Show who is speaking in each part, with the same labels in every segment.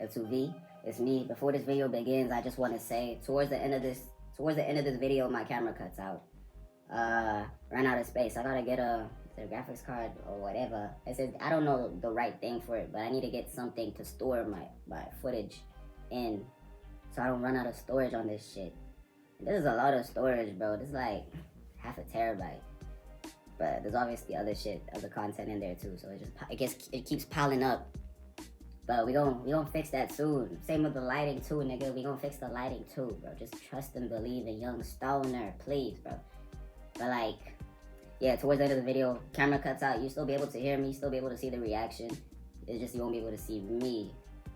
Speaker 1: F2V. It's me. Before this video begins, I just want to say towards the end of this video, my camera cuts out. Ran out of space. I gotta get a graphics card or whatever. It says I don't know the right thing for it, but I need to get something to store my footage in, so I don't run out of storage on this shit. This is a lot of storage, bro. This is like half a terabyte. But there's obviously other shit, other content in there too. So it keeps piling up. But we gon' fix that soon. Same with the lighting too, nigga. We gon' fix the lighting too, bro. Just trust and believe in young Stoner, please, bro. But like, yeah, towards the end of the video, camera cuts out. You still be able to hear me. You still be able to see the reaction. It's just you won't be able to see me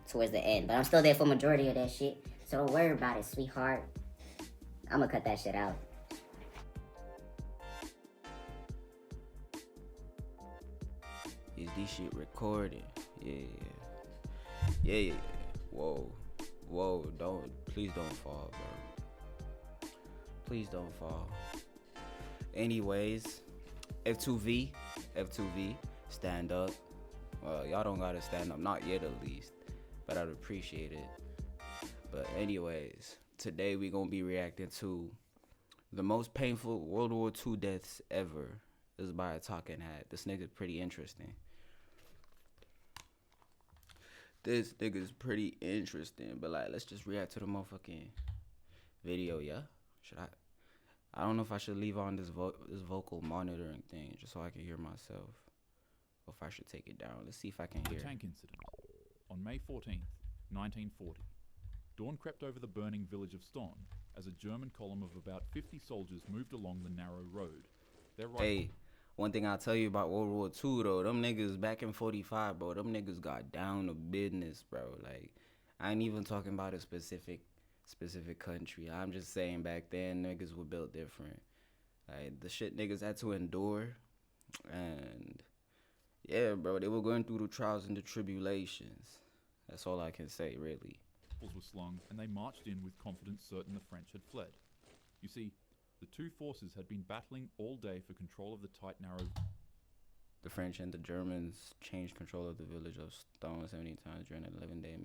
Speaker 1: towards the end. But I'm still there for majority of that shit. So don't worry about it, sweetheart. I'ma cut that shit out.
Speaker 2: Is this shit recorded? Yeah. Whoa, please don't fall, bro. Please don't fall. Anyways, F2V, stand up. Well, y'all don't gotta stand up, not yet at least, but I'd appreciate it. But anyways, today we gonna be reacting to the most painful World War II deaths ever. This is by a talking hat. This nigga's pretty interesting. But like, let's just react to the motherfucking video, yeah? Should I don't know if I should leave on this vocal monitoring thing just so I can hear myself, or if I should take it down. Let's see if I can hear.
Speaker 3: The tank incident on May 14th, 1940. Dawn crept over the burning village of Ston as a German column of about 50 soldiers moved along the narrow road.
Speaker 2: Hey, one thing I'll tell you about World War II though, them niggas back in 45, bro, them niggas got down to business, bro. Like, I ain't even talking about a specific country. I'm just saying back then niggas were built different. Like, the shit niggas had to endure, and yeah, bro, they were going through the trials and the tribulations. That's all I can say, really.
Speaker 3: Were slung, and they marched in with confidence certain the French had fled. You see, the two forces had been battling all day for control of the tight, narrow...
Speaker 2: The French and the Germans changed control of the village of Stone 70 times during an 11-day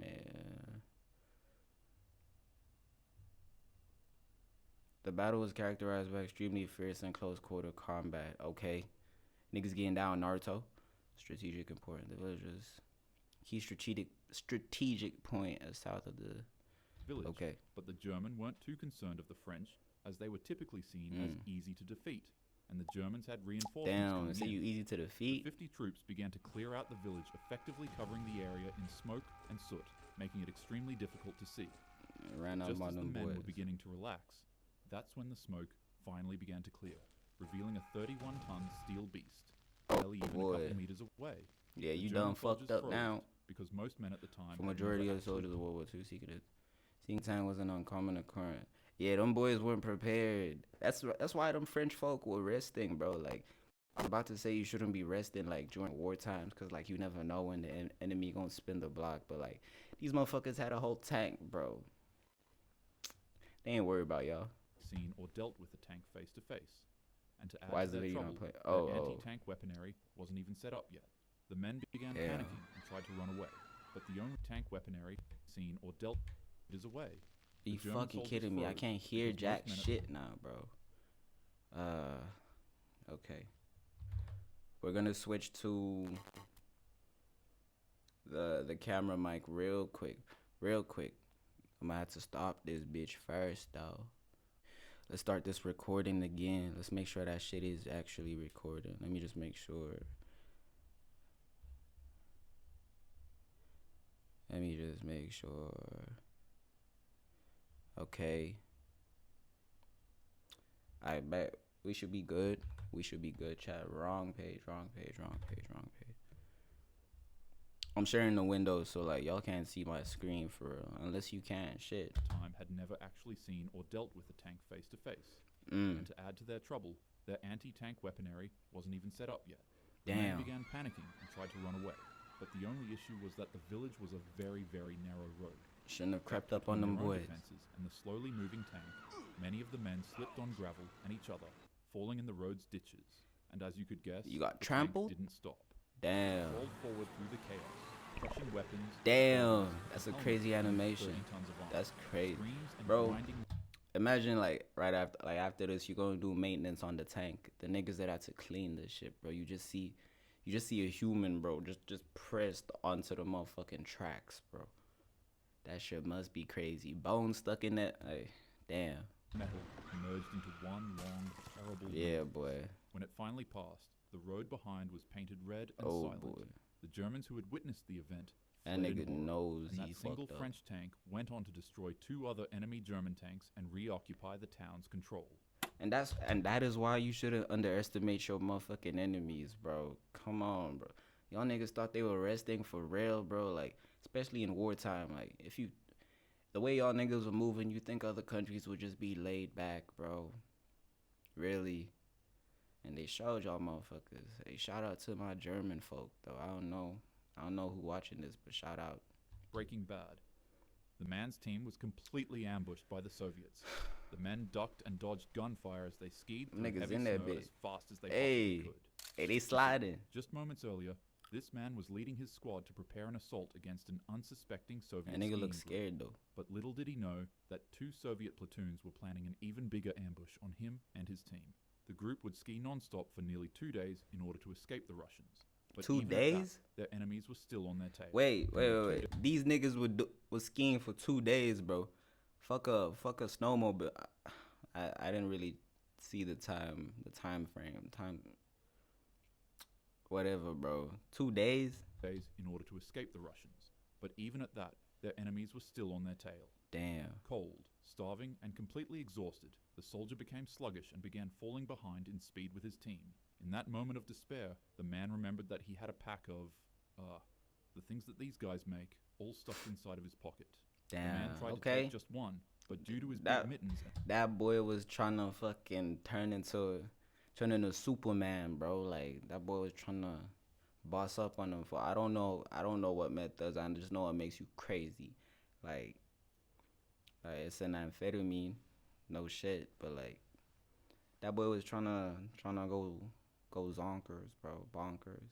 Speaker 2: The battle was characterized by extremely fierce and close-quarter combat. Okay. Niggas getting down, Naruto. Strategic important. The villages... Key strategic point south of the
Speaker 3: village.
Speaker 2: Okay.
Speaker 3: But the German weren't too concerned of the French, as they were typically seen as easy to defeat, and the Germans had reinforcements.
Speaker 2: Damn, so you easy to defeat?
Speaker 3: The 50 troops began to clear out the village, effectively covering the area in smoke and soot, making it extremely difficult to see.
Speaker 2: Just as the men
Speaker 3: were beginning to relax, that's when the smoke finally began to clear, revealing a 31-ton steel beast, barely even a couple meters away.
Speaker 2: Yeah, you done fucked up now.
Speaker 3: Because most men at the time...
Speaker 2: For majority of the soldiers of World War II, seeing time was an uncommon occurrence. Yeah, them boys weren't prepared. That's why them French folk were resting, bro. Like, I was about to say you shouldn't be resting, like, during war times, because, like, you never know when the enemy gonna spin the block. But, like, these motherfuckers had a whole tank, bro. They ain't worried about y'all.
Speaker 3: Seen or dealt with the tank face to face. And to add
Speaker 2: why
Speaker 3: to
Speaker 2: is the
Speaker 3: their
Speaker 2: video
Speaker 3: trouble,
Speaker 2: not play?
Speaker 3: anti-tank weaponry wasn't even set up yet. The men began panicking and tried to run away, but the only tank weaponry seen or dealt is away.
Speaker 2: Are you fucking kidding me? I can't hear jack shit now, bro. Okay. We're gonna switch to the camera mic real quick. I'm gonna have to stop this bitch first, though. Let's start this recording again. Let's make sure that shit is actually recording. Let me just make sure. Okay. I bet we should be good. Chat. Wrong page. I'm sharing the window, so like y'all can't see my screen for real. Unless you can. Shit.
Speaker 3: Time had never actually seen or dealt with the tank face to face. And to add to their trouble, their anti-tank weaponry wasn't even set up yet. The men began panicking and tried to run away. But the only issue was that the village was a very, very narrow road.
Speaker 2: Shouldn't have crept up on them boys.
Speaker 3: And the slowly moving tank, many of the men slipped on gravel and each other, falling in the road's ditches. And as you could guess,
Speaker 2: you got
Speaker 3: the
Speaker 2: trampled?
Speaker 3: tank didn't stop.
Speaker 2: Damn.
Speaker 3: It rolled forward through the chaos, crushing weapons.
Speaker 2: Damn, that's a
Speaker 3: helmets
Speaker 2: crazy
Speaker 3: weighing 30
Speaker 2: animation.
Speaker 3: tons of armor.
Speaker 2: That's crazy,
Speaker 3: Screams and
Speaker 2: bro.
Speaker 3: grinding.
Speaker 2: Imagine like right after this, you gonna do maintenance on the tank. The niggas that had to clean this shit, bro. You just see a human, bro, just pressed onto the motherfucking tracks, bro. That shit must be crazy. Bones stuck in that. Like, damn.
Speaker 3: Metal merged into one long, terrible
Speaker 2: Yeah,
Speaker 3: loop.
Speaker 2: boy.
Speaker 3: When it finally passed, the road behind was painted red and
Speaker 2: Oh
Speaker 3: silent.
Speaker 2: boy.
Speaker 3: The Germans who had witnessed the event
Speaker 2: That
Speaker 3: fled in
Speaker 2: nigga
Speaker 3: horror,
Speaker 2: knows
Speaker 3: and
Speaker 2: he
Speaker 3: that single
Speaker 2: fucked up.
Speaker 3: French tank went on to destroy 2 other enemy German tanks and reoccupy the town's control.
Speaker 2: And that is why you shouldn't underestimate your motherfucking enemies, bro. Come on, bro. Y'all niggas thought they were resting for real, bro. Like, especially in wartime. Like, the way y'all niggas were moving, you think other countries would just be laid back, bro. Really. And they showed y'all motherfuckers. Hey, shout out to my German folk, though. I don't know who watching this, but shout out.
Speaker 3: Breaking Bad. The man's team was completely ambushed by the Soviets. The men ducked and dodged gunfire as they skied through
Speaker 2: Niggas
Speaker 3: heavy
Speaker 2: in that
Speaker 3: snow
Speaker 2: bitch.
Speaker 3: as fast as they
Speaker 2: Hey.
Speaker 3: possibly could.
Speaker 2: Hey, they sliding.
Speaker 3: Just moments earlier, this man was leading his squad to prepare an assault against an unsuspecting Soviet
Speaker 2: That nigga
Speaker 3: skiing
Speaker 2: looks
Speaker 3: group.
Speaker 2: scared, though.
Speaker 3: But little did he know that 2 Soviet platoons were planning an even bigger ambush on him and his team. The group would ski non-stop for nearly 2 days in order to escape the Russians. But
Speaker 2: 2
Speaker 3: even at
Speaker 2: days?
Speaker 3: that, their enemies were still on their tail.
Speaker 2: Wait. These niggas was skiing for 2 days, bro. Fuck a snowmobile. I didn't really see the time frame. Whatever, bro. 2 days?
Speaker 3: Days in order to escape the Russians. But even at that, their enemies were still on their tail.
Speaker 2: Damn.
Speaker 3: Cold, starving, and completely exhausted, the soldier became sluggish and began falling behind in speed with his team. In that moment of despair, the man remembered that he had a pack of, the things that these guys make, all stuffed inside of his pocket.
Speaker 2: Damn.
Speaker 3: The man tried to
Speaker 2: Okay.
Speaker 3: take just one, but due to his
Speaker 2: That-
Speaker 3: big mittens,
Speaker 2: That boy was trying to fucking turn into Superman, bro. Like, that boy was trying to boss up on him for I don't know what meth does. I just know it makes you crazy. Like it's an amphetamine, no shit. But like, that boy was trying to go zonkers, bro, bonkers.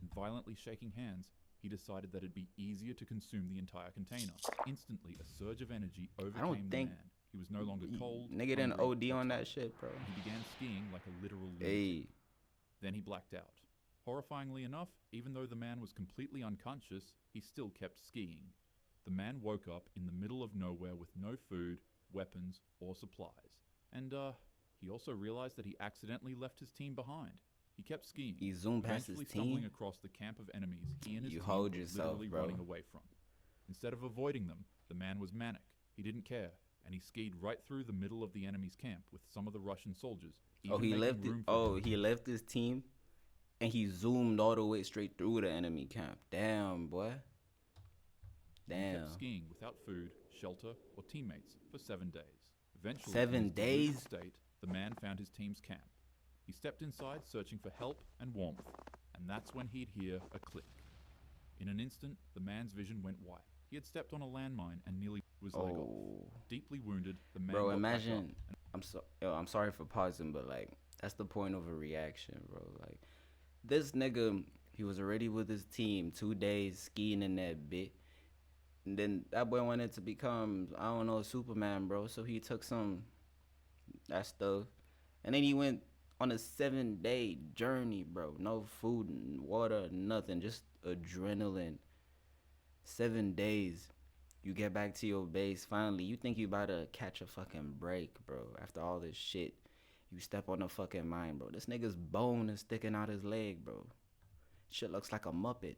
Speaker 3: and violently shaking hands, he decided that it'd be easier to consume the entire container. Instantly, a surge of energy overcame the
Speaker 2: think-
Speaker 3: man. He was no longer cold.
Speaker 2: Nigga didn't
Speaker 3: hungry,
Speaker 2: OD
Speaker 3: or
Speaker 2: on that
Speaker 3: tired.
Speaker 2: shit, bro.
Speaker 3: He began skiing like a literal lunatic.
Speaker 2: Hey,
Speaker 3: Then he blacked out. Horrifyingly enough, even though the man was completely unconscious, he still kept skiing. The man woke up in the middle of nowhere with no food, weapons, or supplies. And, he also realized that he accidentally left his team behind. He kept skiing,
Speaker 2: he zoomed past his
Speaker 3: eventually stumbling
Speaker 2: team.
Speaker 3: across the camp of enemies he and his
Speaker 2: You
Speaker 3: team
Speaker 2: hold
Speaker 3: were
Speaker 2: yourself,
Speaker 3: literally
Speaker 2: bro.
Speaker 3: running away from. Instead of avoiding them, the man was manic. He didn't care, and he skied right through the middle of the enemy's camp with some of the Russian soldiers.
Speaker 2: Oh,
Speaker 3: even
Speaker 2: he
Speaker 3: making
Speaker 2: left it.
Speaker 3: room for
Speaker 2: Oh,
Speaker 3: them.
Speaker 2: he left his team, and he zoomed all the way straight through the enemy camp. Damn, boy.
Speaker 3: He
Speaker 2: Damn.
Speaker 3: kept skiing without food, shelter, or teammates for 7 days. Eventually,
Speaker 2: 7
Speaker 3: in his deluded
Speaker 2: days?
Speaker 3: state, the man found his team's camp. He stepped inside, searching for help and warmth, and that's when he'd hear a click. In an instant, the man's vision went white. He had stepped on a landmine and nearly blew his leg off.
Speaker 2: Oh,
Speaker 3: Deeply wounded, the man
Speaker 2: bro,
Speaker 3: got back up
Speaker 2: imagine.
Speaker 3: and
Speaker 2: I'm sorry for pausing, but like, that's the point of a reaction, bro. Like, this nigga, he was already with his team 2 days skiing in that bit. And then that boy wanted to become, I don't know, Superman, bro. So he took that stuff. And then he went on a 7-day journey, bro. No food and water, nothing. Just adrenaline. 7 days. You get back to your base. Finally, you think you about to catch a fucking break, bro. After all this shit. You step on a fucking mine, bro. This nigga's bone is sticking out his leg, bro. Shit looks like a Muppet.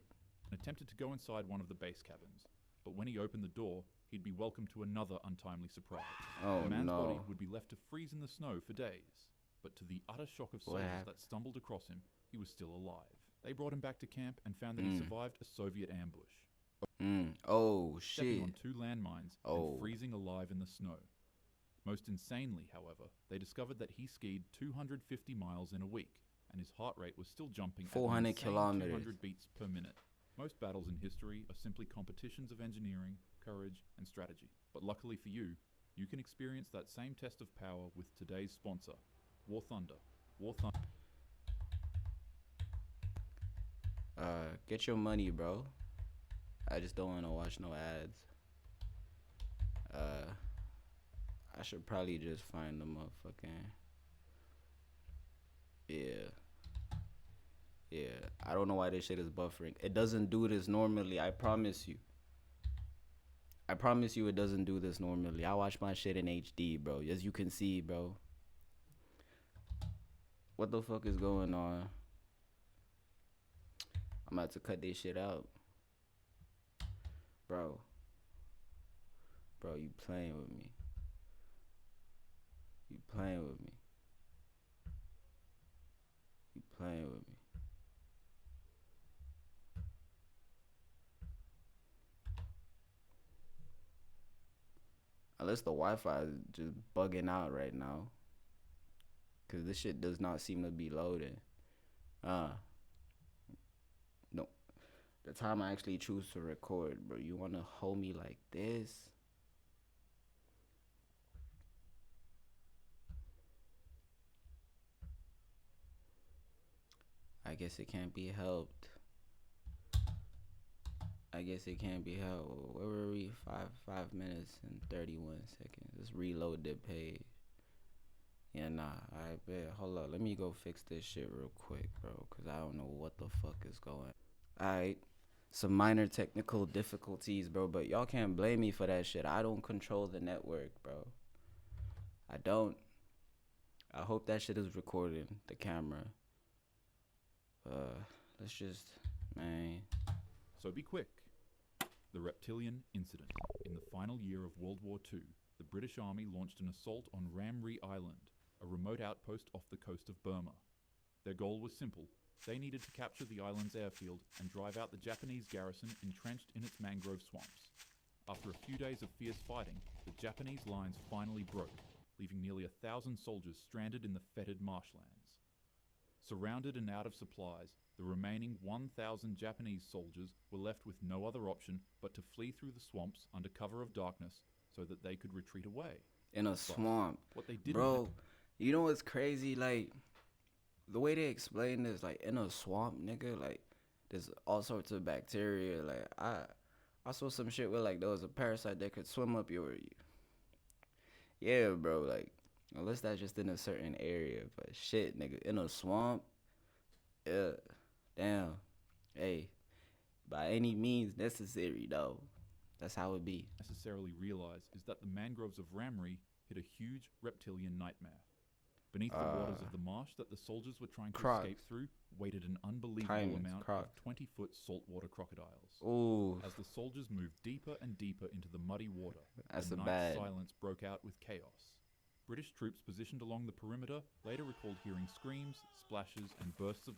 Speaker 3: attempted to go inside one of the base cabins. But when he opened the door, he'd be welcomed to another untimely surprise.
Speaker 2: Oh,
Speaker 3: the man's body
Speaker 2: no.
Speaker 3: would be left to freeze in the snow for days. But to the utter shock of
Speaker 2: What
Speaker 3: soldiers
Speaker 2: happened?
Speaker 3: that stumbled across him, he was still alive. They brought him back to camp and found that he survived a Soviet ambush,
Speaker 2: Oh,
Speaker 3: stepping
Speaker 2: shit.
Speaker 3: on 2 landmines
Speaker 2: Oh.
Speaker 3: and freezing alive in the snow. Most insanely, however, they discovered that he skied 250 miles in a week, and his heart rate was still jumping at
Speaker 2: 400
Speaker 3: an insane
Speaker 2: kilometers.
Speaker 3: 200 beats per minute. Most battles in history are simply competitions of engineering, courage, and strategy. But luckily for you, you can experience that same test of power with today's sponsor, War Thunder. War Thunder.
Speaker 2: Get your money, bro. I just don't want to watch no ads. I should probably just find the motherfucking. Yeah. I don't know why this shit is buffering. It doesn't do this normally. I promise you. It doesn't do this normally. I watch my shit in HD, bro. As you can see, bro. What the fuck is going on? I'm about to cut this shit out. Bro, you playing with me. You playing with me. Unless the Wi-Fi is just bugging out right now. Because this shit does not seem to be loading. No. The time I actually choose to record, bro. You want to hold me like this? I guess it can't be helped. Where were we? 5 minutes and 31 seconds. Let's reload the page. Yeah, nah. I bet. Hold up. Let me go fix this shit real quick, bro. Because I don't know what the fuck is going. Alright. Some minor technical difficulties, bro. But y'all can't blame me for that shit. I don't control the network, bro. I don't. I hope that shit is recording. The camera. Let's just, man.
Speaker 3: So be quick. The Reptilian Incident. In the final year of World War II, the British Army launched an assault on Ramree Island, a remote outpost off the coast of Burma. Their goal was simple. They needed to capture the island's airfield and drive out the Japanese garrison entrenched in its mangrove swamps. After a few days of fierce fighting, the Japanese lines finally broke, leaving nearly 1,000 soldiers stranded in the fetid marshlands. Surrounded and out of supplies, the remaining 1,000 Japanese soldiers were left with no other option but to flee through the swamps under cover of darkness so that they could retreat away.
Speaker 2: In a swamp.
Speaker 3: What they didn't
Speaker 2: Bro, you know what's crazy? Like, the way they explain this, like, in a swamp, nigga, like, there's all sorts of bacteria. Like, I saw some shit where, like, there was a parasite that could swim up your... Yeah, bro, like, unless that's just in a certain area. But shit, nigga, in a swamp? Yeah. Damn. Hey, by any means necessary, though. That's how it be.
Speaker 3: Necessarily realize is that the mangroves of Ramree hid a huge reptilian nightmare. Beneath the waters of the marsh that the soldiers were trying to escape through waited an unbelievable amount of 20-foot saltwater crocodiles.
Speaker 2: Ooh.
Speaker 3: As the soldiers moved deeper and deeper into the muddy water,
Speaker 2: That's
Speaker 3: the
Speaker 2: a
Speaker 3: night
Speaker 2: bad.
Speaker 3: silence broke out with chaos. British troops positioned along the perimeter later recalled hearing screams, splashes, and bursts of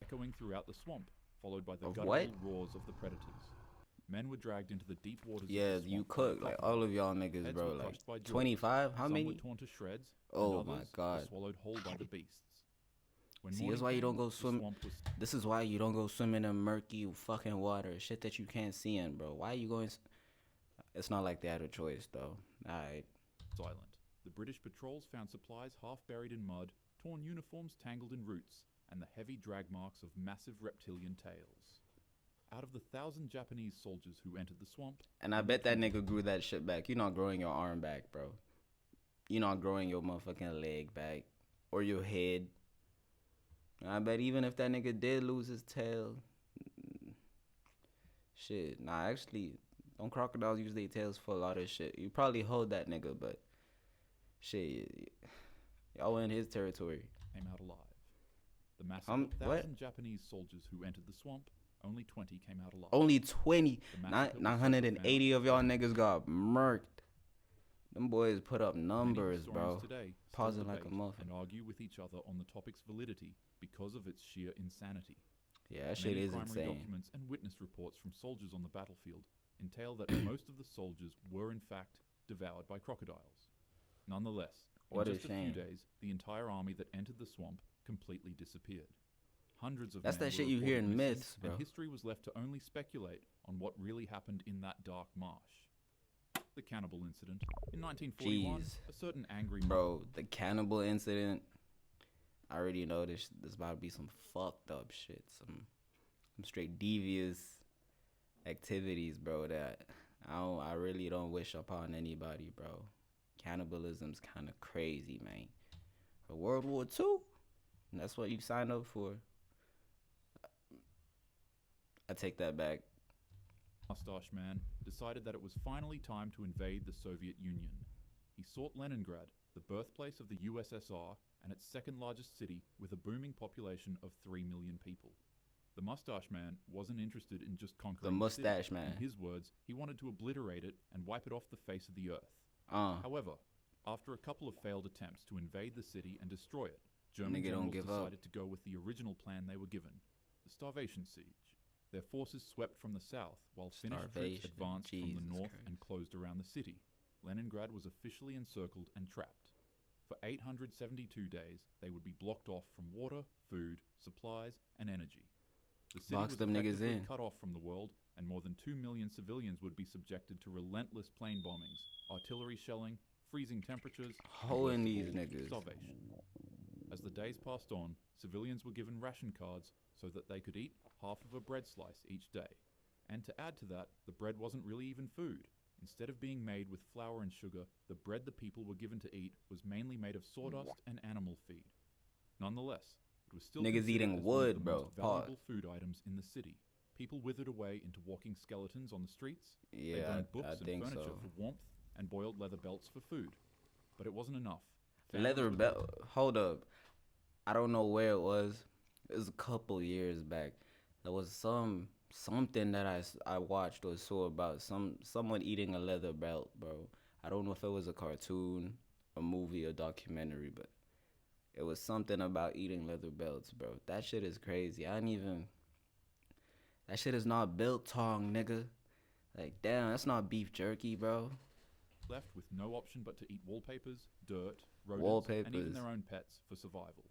Speaker 3: echoing throughout the swamp, followed by the guttural roars of the predators. Men were dragged into the deep waters.
Speaker 2: Yeah,
Speaker 3: of the swamp
Speaker 2: you cook like all of y'all niggas,
Speaker 3: Heads
Speaker 2: bro.
Speaker 3: were
Speaker 2: Like
Speaker 3: crushed by jaws.
Speaker 2: 25? How
Speaker 3: Some
Speaker 2: many?
Speaker 3: were torn to shreds.
Speaker 2: Oh
Speaker 3: and
Speaker 2: my
Speaker 3: others
Speaker 2: God.
Speaker 3: were swallowed whole by the beasts. When
Speaker 2: See, that's why you
Speaker 3: morning
Speaker 2: don't go
Speaker 3: came, the
Speaker 2: swim.
Speaker 3: swamp was
Speaker 2: This is why you don't go swimming in murky fucking water. Shit that you can't see in, bro. Why you going? It's not like they had a choice, though. Alright.
Speaker 3: silent. The British patrols found supplies half buried in mud, torn uniforms tangled in roots, and the heavy drag marks of massive reptilian tails. Out of the 1,000 Japanese soldiers who entered the swamp...
Speaker 2: And I bet that nigga grew that shit back. You're not growing your arm back, bro. You're not growing your motherfucking leg back. Or your head. I bet even if that nigga did lose his tail... Shit. Nah, actually, don't crocodiles use their tails for a lot of shit. You probably hold that nigga, but... Shit. Y'all in his territory.
Speaker 3: Came out alive. The massive 1,000
Speaker 2: what?
Speaker 3: Japanese soldiers who entered the swamp, only 20 came out alive.
Speaker 2: Only 20.
Speaker 3: The massacre was
Speaker 2: 980 of y'all
Speaker 3: found.
Speaker 2: niggas got murked. Them boys put up numbers,
Speaker 3: Many
Speaker 2: bro.
Speaker 3: historians today still
Speaker 2: Pausing like a
Speaker 3: debate
Speaker 2: motherfucker.
Speaker 3: and argue with each other on the topic's validity because of its sheer insanity.
Speaker 2: Yeah, that shit
Speaker 3: Many
Speaker 2: is
Speaker 3: primary
Speaker 2: insane.
Speaker 3: documents and witness reports from soldiers on the battlefield entail that most of the soldiers were in fact devoured by crocodiles. Nonetheless,
Speaker 2: What
Speaker 3: in
Speaker 2: a
Speaker 3: just a
Speaker 2: shame.
Speaker 3: few days, the entire army that entered the swamp completely disappeared. Hundreds of
Speaker 2: That's
Speaker 3: men
Speaker 2: that
Speaker 3: were
Speaker 2: shit you hear in
Speaker 3: reported missing,
Speaker 2: myths, bro.
Speaker 3: and history was left to only speculate on what really happened in that dark marsh. The cannibal incident. In 1941,
Speaker 2: Jeez.
Speaker 3: a certain angry
Speaker 2: Bro, the cannibal incident. I already know this about to be some fucked up shit. Some straight devious. activities, bro, that I really don't wish upon anybody, bro. Cannibalism's kind of crazy, man. For World War II, that's what you signed up for. I take that back.
Speaker 3: Mustache Man decided that it was finally time to invade the Soviet Union. He sought Leningrad, the birthplace of the USSR and its second largest city with a booming population of 3 million people. The Mustache Man wasn't interested in just conquering
Speaker 2: the Mustache
Speaker 3: city.
Speaker 2: Man.
Speaker 3: In his words, he wanted to obliterate it and wipe it off the face of the earth. However, after a couple of failed attempts to invade the city and destroy it, German generals decided to go with the original plan they were given, the starvation siege. Their forces swept from the south, while Finnish troops advanced from the north and closed around the city. Leningrad was officially encircled and trapped. For 872 days, they would be blocked off from water, food, supplies, and energy. The city was effectively cut off from the world, and more than 2 million civilians would be subjected to relentless plane bombings, artillery shelling, freezing temperatures,
Speaker 2: hoeing these niggas.
Speaker 3: Starvation. As the days passed on, civilians were given ration cards so that they could eat half of a bread slice each day. And to add to that, the bread wasn't really even food. Instead of being made with flour and sugar, the bread the people were given to eat was mainly made of sawdust and animal feed. Nonetheless, it was still
Speaker 2: niggas eating wood, bro.
Speaker 3: Most valuable food items in the city. People withered away into walking skeletons on the streets.
Speaker 2: Yeah,
Speaker 3: they burned books
Speaker 2: I
Speaker 3: and
Speaker 2: think
Speaker 3: furniture
Speaker 2: so.
Speaker 3: for warmth and boiled leather belts for food. But it wasn't enough.
Speaker 2: Leather belt. Hold up. I don't know where it was. It was a couple years back. There was something that I watched or saw about someone eating a leather belt, bro. I don't know if it was a cartoon, a movie, a documentary, but it was something about eating leather belts, bro. That shit is crazy. That shit is not biltong, nigga. Like, damn, that's not beef jerky, bro.
Speaker 3: Left with no option but to eat wallpapers, dirt, rodents, and even their own pets for survival.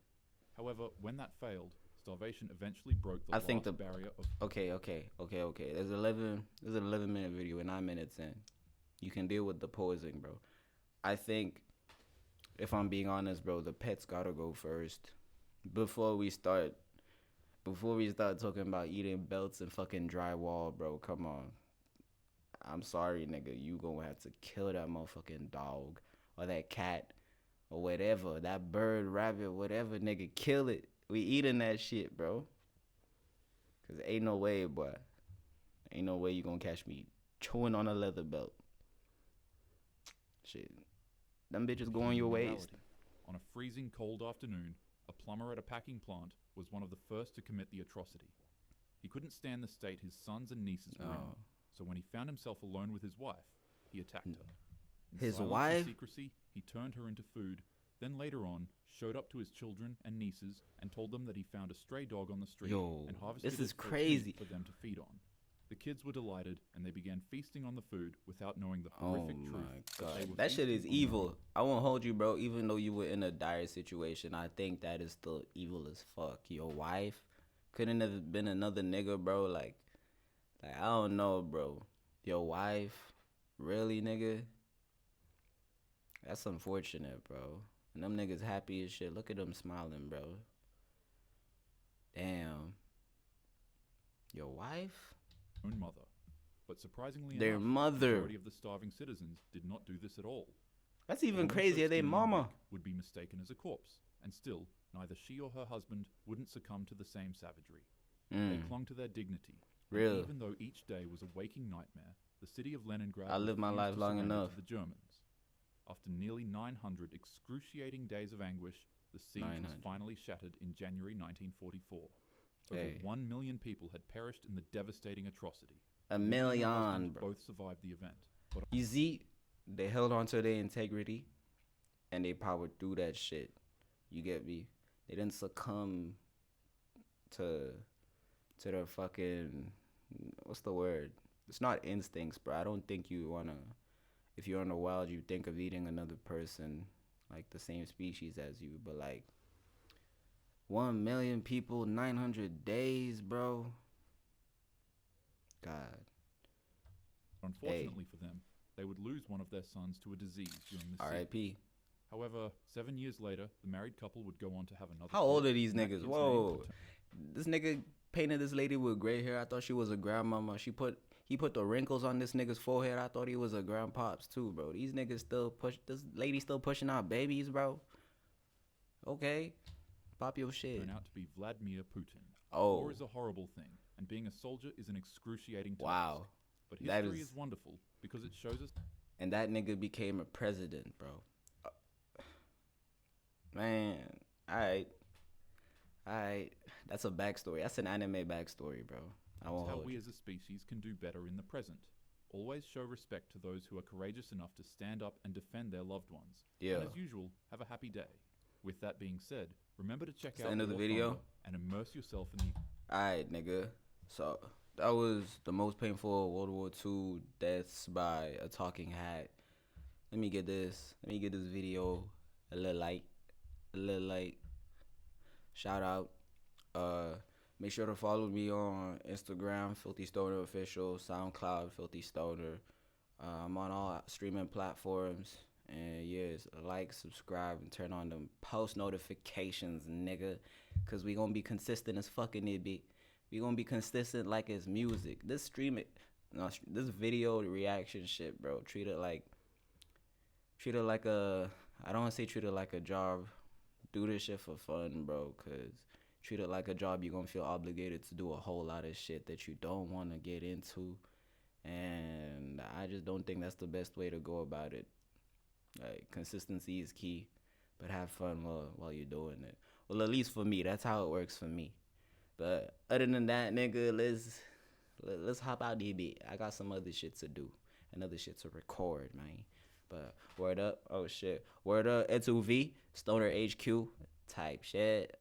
Speaker 3: However, when that failed, starvation eventually broke the last barrier of...
Speaker 2: Okay. There's an 11-minute video. We're 9 minutes in. You can deal with the poison, bro. I think, if I'm being honest, bro, the pets gotta go first. Before we start talking about eating belts and fucking drywall, bro, come on. I'm sorry, nigga. You gonna have to kill that motherfucking dog or that cat or whatever. That bird, rabbit, whatever, nigga. Kill it. We eating that shit, bro. Cause ain't no way, boy. Ain't no way you gonna catch me chewing on a leather belt. Shit. Them bitches go on your waist.
Speaker 3: On a freezing cold afternoon, a plumber at a packing plant was one of the first to commit the atrocity. He couldn't stand the state his sons and nieces were in, so when he found himself alone with his wife, he attacked her. In silence and secrecy, he turned her into food, then later on showed up to his children and nieces and told them that he found a stray dog on the street and harvested
Speaker 2: this is
Speaker 3: it
Speaker 2: crazy
Speaker 3: for them to feed on. The kids were delighted and they began feasting on the food without knowing the horrific truth.
Speaker 2: Oh my god, that shit is evil. I won't hold you, bro. Even though you were in a dire situation, I think that is still evil as fuck. Your wife couldn't have been another nigga, bro. Like I don't know, bro. Your wife, really, nigga? That's unfortunate, bro. And them niggas happy as shit. Look at them smiling, bro. Damn. Your wife?
Speaker 3: Own mother. But surprisingly
Speaker 2: their
Speaker 3: enough,
Speaker 2: mother.
Speaker 3: The majority of the starving citizens did not do this at all.
Speaker 2: That's even crazier. They mama
Speaker 3: would be mistaken as a corpse, and still, neither she or her husband wouldn't succumb to the same savagery. They clung to their dignity.
Speaker 2: Really?
Speaker 3: Even though each day was a waking nightmare, the city of Leningrad
Speaker 2: I lived my life long enough.
Speaker 3: To the Germans. After nearly 900 excruciating days of anguish, the siege was finally shattered in January 1944. Over 1 million people had perished in the devastating atrocity.
Speaker 2: 1 million, bro.
Speaker 3: Both survived the event. But
Speaker 2: you see, they held on to their integrity, and they powered through that shit. You get me? They didn't succumb to their fucking, what's the word? It's not instincts, bro. I don't think you wanna, if you're in the wild, you think of eating another person, like the same species as you, but like 1 million people, 900 days, bro. God.
Speaker 3: Unfortunately for them, they would lose one of their sons to a disease during the siege.
Speaker 2: R.I.P.
Speaker 3: However, 7 years later, the married couple would go on to have another.
Speaker 2: How old are these niggas? Whoa. This nigga painted this lady with gray hair. I thought she was a grandmama. He put the wrinkles on this nigga's forehead. I thought he was a grandpops too, bro. These niggas still this lady still pushing out babies, bro. Okay, pop your shit.
Speaker 3: Turn out to be Vladimir Putin.
Speaker 2: Oh.
Speaker 3: War is a horrible thing, and being a soldier is an excruciating task.
Speaker 2: Wow.
Speaker 3: But history is wonderful because it shows us.
Speaker 2: And that nigga became a president, bro. Man, alright. That's a backstory. That's an anime backstory, bro. I won't
Speaker 3: how
Speaker 2: hold
Speaker 3: we
Speaker 2: you.
Speaker 3: as a species can do better in the present. Always show respect to those who are courageous enough to stand up and defend their loved ones.
Speaker 2: Yeah.
Speaker 3: And as usual, have a happy day. With that being said, remember to check
Speaker 2: It's
Speaker 3: out
Speaker 2: the end of the
Speaker 3: War
Speaker 2: video.
Speaker 3: Thunder and immerse yourself in the.
Speaker 2: Alright, nigga. So that was the most painful World War II deaths by a talking hat. Let me get this video a little light. Shout out. Make sure to follow me on Instagram, Filthystoner Official, SoundCloud, Filthystoner. I'm on all streaming platforms. And yes, like, subscribe, and turn on them post notifications, nigga. Cause we gonna be consistent as fucking it be. We gonna be consistent like it's music. This video reaction shit, bro. Treat it like a. I don't wanna say treat it like a job. Do this shit for fun, bro. Cause treat it like a job. You're gonna feel obligated to do a whole lot of shit that you don't wanna get into. And I just don't think that's the best way to go about it. Like, consistency is key, but have fun while you're doing it. Well, at least for me, that's how it works for me. But other than that, nigga, let's hop out the bit. I got some other shit to do, another shit to record, man. But word up, oh shit, word up, S2V, Stoner HQ type shit.